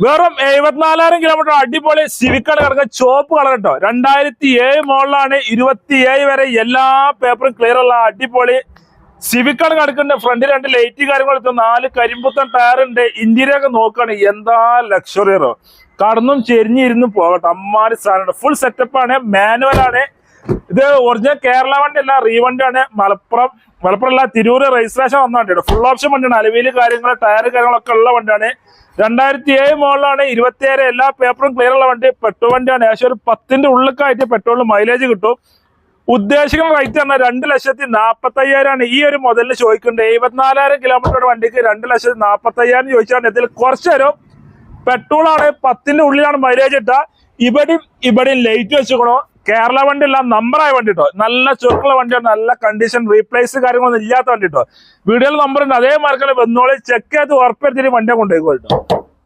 വെറും 74,000 കിലോമീറ്റർ അടിപൊളി സിവിക്കാണ് കിടക്കുക. ചോപ്പ് കളർ കേട്ടോ. 2007 മോഡലാണ്. 27 വരെ എല്ലാ പേപ്പറും ക്ലിയർ ഉള്ള അടിപൊളി സിവിക്കാണ് കിടക്കുന്നുണ്ട്. ഫ്രണ്ടിൽ 2 ലൈറ്റ് കാര്യങ്ങൾ 4 കരിമ്പുത്തൻ ടയർ ഉണ്ട്. ഇന്റീരിയർ ഒക്കെ നോക്കുകയാണ് എന്താ ലക്ഷറിയറോ. കടന്നും ചെരിഞ്ഞിരുന്നും പോകട്ടെ. അമ്മാരി സാധനം ഫുൾ സെറ്റപ്പ് ആണ്. മാനുവൽ ആണ്. ഇത് ഒറിജിനൽ കേരള വണ്ടി അല്ല, റീവണ്ടി ആണ്. മലപ്പുറം അല്ല, തിരൂര് രജിസ്ട്രേഷൻ വന്ന വണ്ടിയാണ്. ഫുൾ ഓപ്ഷൻ വണ്ടിയാണ്. അലവില് കാര്യങ്ങൾ ടയർ കാര്യങ്ങളൊക്കെ ഉള്ള വണ്ടിയാണ്. 2007 മോഡലാണ്. 27 എല്ലാ പേപ്പറും ക്ലിയർ ഉള്ള വണ്ടി. പെട്രോൾ വണ്ടിയാണ്. ഏകദേശം ഒരു 10ന്റെ ഉള്ളിലായിട്ട് പെട്രോളിന് മൈലേജ് കിട്ടും. ഉദ്ദേശിക്കുന്ന റേറ്റ് പറഞ്ഞാൽ 2,45,000 ഈ ഒരു മുതലിന് ചോദിക്കുന്നുണ്ട്. 74,000 കിലോമീറ്റർ വണ്ടിക്ക് 2,45,000 ചോദിച്ചാൽ ഇതിൽ കുറച്ച് തരും. പെട്രോൾ ആണ്. 10ന്റെ ഉള്ളിലാണ് മൈലേജ് ഇട്ട. ഇവിടെയും ലൈറ്റ് വെച്ചുക്കണോ. കേരള വണ്ടി അല്ല, നമ്പറായ വണ്ടി കേട്ടോ. നല്ല ചുരുക്കുള്ള വണ്ടിയാണ്. നല്ല കണ്ടീഷൻ, റീപ്ലേസ് കാര്യങ്ങളൊന്നും ഇല്ലാത്ത വണ്ടി കേട്ടോ. വീഡിയോയിൽ നമ്പർ ഉണ്ട്. അതേ മാർക്കറ്റ് വന്നോളി, ചെക്ക് ചെയ്ത് ഉറപ്പെടുത്തിട്ട് വണ്ടിയെ കൊണ്ടുപോയിക്കോ കേട്ടോ.